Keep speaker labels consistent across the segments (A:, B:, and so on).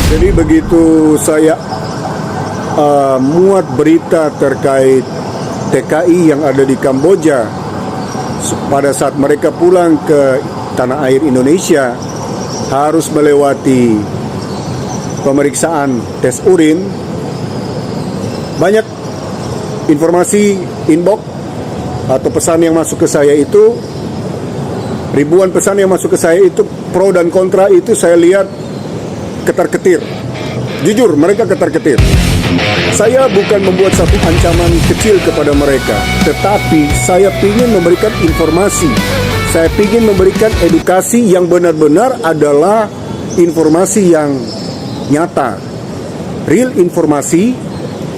A: Jadi begitu saya muat berita terkait TKI yang ada di Kamboja, pada saat mereka pulang ke tanah air Indonesia harus melewati pemeriksaan tes urin, banyak informasi inbox atau pesan yang masuk ke saya itu, ribuan pesan yang masuk ke saya itu, pro dan kontra itu saya lihat ketar-ketir. Jujur, mereka ketar-ketir. Saya bukan membuat satu ancaman kecil kepada mereka, tetapi saya ingin memberikan informasi. Saya ingin memberikan edukasi yang benar-benar adalah informasi yang nyata, real informasi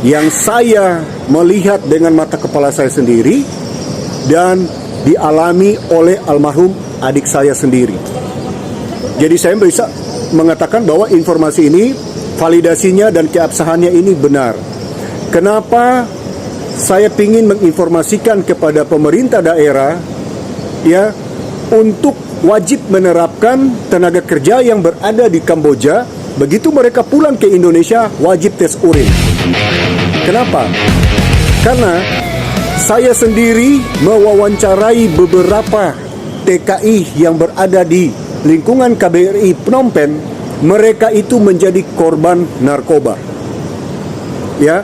A: yang saya melihat dengan mata kepala saya sendiri dan dialami oleh almarhum adik saya sendiri. Jadi saya bisa mengatakan bahwa informasi ini, validasinya dan keabsahannya ini benar. Kenapa saya ingin menginformasikan kepada pemerintah daerah ya untuk wajib menerapkan tenaga kerja yang berada di Kamboja, begitu mereka pulang ke Indonesia wajib tes urin. Kenapa? Karena saya sendiri mewawancarai beberapa TKI yang berada di lingkungan KBRI Phnom Penh. Mereka itu menjadi korban narkoba. Ya,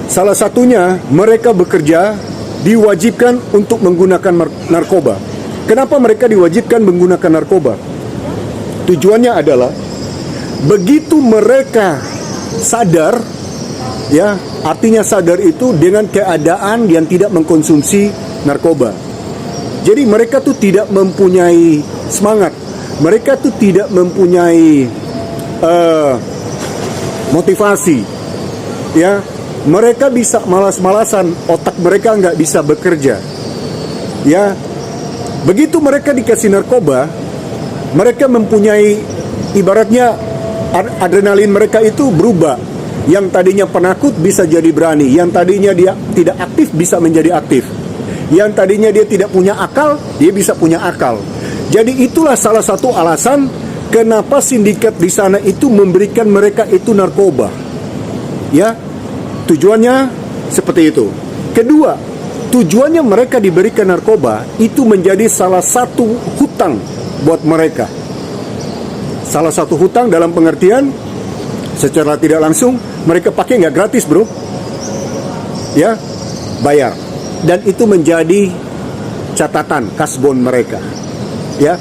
A: salah satunya mereka bekerja diwajibkan untuk menggunakan narkoba. Kenapa mereka diwajibkan menggunakan narkoba? Tujuannya adalah begitu mereka sadar, ya, artinya sadar itu dengan keadaan yang tidak mengkonsumsi narkoba. Jadi mereka tuh tidak mempunyai semangat, mereka tuh tidak mempunyai motivasi, ya, mereka bisa malas-malasan, otak mereka nggak bisa bekerja, ya. Begitu mereka dikasih narkoba, mereka mempunyai, ibaratnya adrenalin mereka itu berubah. Yang tadinya penakut bisa jadi berani, yang tadinya dia tidak aktif bisa menjadi aktif, yang tadinya dia tidak punya akal, dia bisa punya akal. Jadi itulah salah satu alasan kenapa sindikat di sana itu memberikan mereka itu narkoba. Ya, tujuannya seperti itu. Kedua, tujuannya mereka diberikan narkoba itu menjadi salah satu hutang buat mereka. Salah satu hutang dalam pengertian secara tidak langsung mereka pakai nggak gratis, bro. Ya, bayar. Dan itu menjadi catatan kasbon mereka. Ya.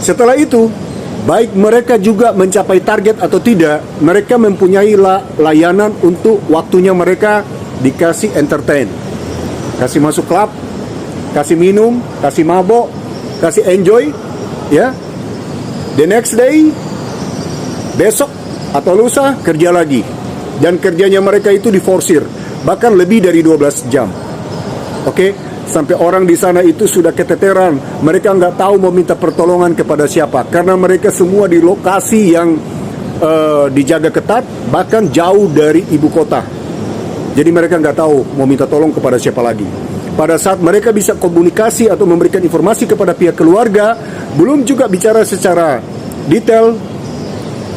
A: Setelah itu, baik mereka juga mencapai target atau tidak, mereka mempunyai layanan untuk waktunya mereka dikasih entertain. Kasih masuk klub, kasih minum, kasih mabok, kasih enjoy, ya. The next day, besok atau lusa kerja lagi. Dan kerjanya mereka itu diforsir, bahkan lebih dari 12 jam. Oke, sampai orang di sana itu sudah keteteran. Mereka nggak tahu mau minta pertolongan kepada siapa, karena mereka semua di lokasi yang dijaga ketat, bahkan jauh dari ibu kota. Jadi mereka nggak tahu mau minta tolong kepada siapa lagi. Pada saat mereka bisa komunikasi atau memberikan informasi kepada pihak keluarga, belum juga bicara secara detail,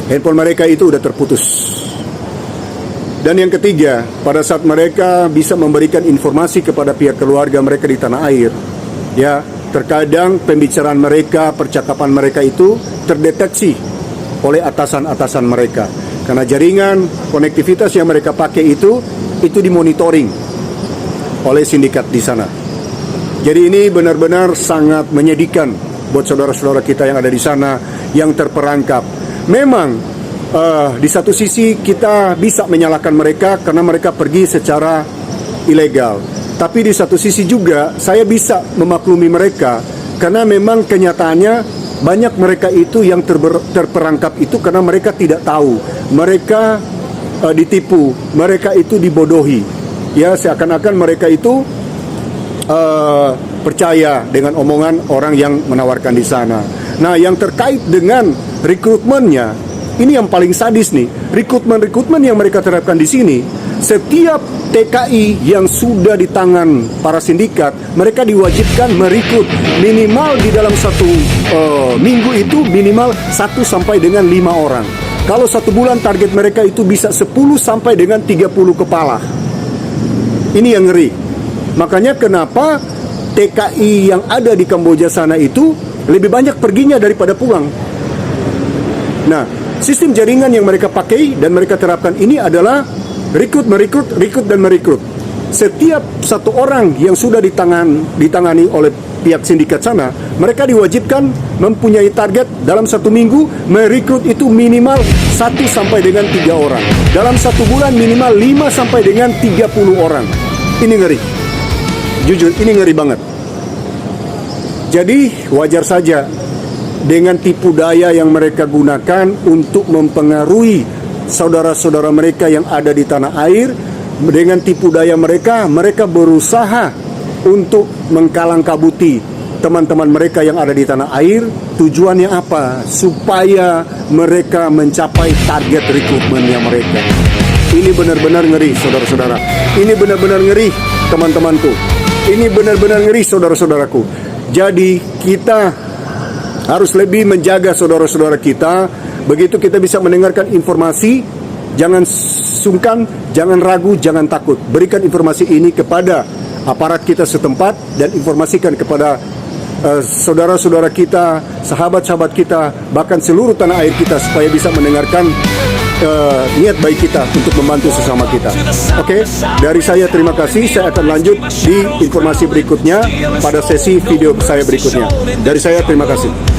A: handphone mereka itu udah terputus. Dan yang ketiga, pada saat mereka bisa memberikan informasi kepada pihak keluarga mereka di tanah air, ya, terkadang pembicaraan mereka, percakapan mereka itu terdeteksi oleh atasan-atasan mereka. Karena jaringan konektivitas yang mereka pakai itu dimonitoring oleh sindikat di sana. Jadi ini benar-benar sangat menyedihkan buat saudara-saudara kita yang ada di sana, yang terperangkap. Memang di satu sisi kita bisa menyalahkan mereka karena mereka pergi secara ilegal. Tapi di satu sisi juga saya bisa memaklumi mereka karena memang kenyataannya banyak mereka itu yang terperangkap itu karena mereka tidak tahu. Mereka ditipu, mereka itu dibodohi. Ya, seakan-akan mereka itu percaya dengan omongan orang yang menawarkan di sana. Nah, yang terkait dengan rekrutmennya, ini yang paling sadis nih. Rekrutmen yang mereka terapkan di sini, setiap TKI yang sudah di tangan para sindikat, mereka diwajibkan merekrut minimal di dalam satu minggu itu minimal 1 sampai dengan 5 orang. Kalau 1 bulan target mereka itu bisa 10 sampai dengan 30 kepala. Ini yang ngeri. Makanya kenapa TKI yang ada di Kamboja sana itu lebih banyak perginya daripada pulang. Nah, sistem jaringan yang mereka pakai dan mereka terapkan ini adalah rekrut, dan merekrut. Setiap satu orang yang sudah ditangani oleh pihak sindikat sana, mereka diwajibkan mempunyai target dalam 1 minggu merekrut itu minimal 1 sampai dengan 3 orang. Dalam 1 bulan minimal 5 sampai dengan 30 orang. Ini ngeri. Jujur, ini ngeri banget. Jadi wajar saja dengan tipu daya yang mereka gunakan untuk mempengaruhi saudara-saudara mereka yang ada di tanah air. Dengan tipu daya mereka berusaha untuk mengkalang-kabuti teman-teman mereka yang ada di tanah air. Tujuannya apa? Supaya mereka mencapai target rekrutmennya mereka. Ini benar-benar ngeri, saudara-saudara. Ini benar-benar ngeri, teman-temanku. Ini benar-benar ngeri, saudara-saudaraku. Jadi kita harus lebih menjaga saudara-saudara kita. Begitu kita bisa mendengarkan informasi, jangan sungkan, jangan ragu, jangan takut. Berikan informasi ini kepada aparat kita setempat dan informasikan kepada saudara-saudara kita, sahabat-sahabat kita, bahkan seluruh tanah air kita supaya bisa mendengarkan niat baik kita untuk membantu sesama kita. Oke, dari saya terima kasih. Saya akan lanjut di informasi berikutnya pada sesi video saya berikutnya. Dari saya terima kasih.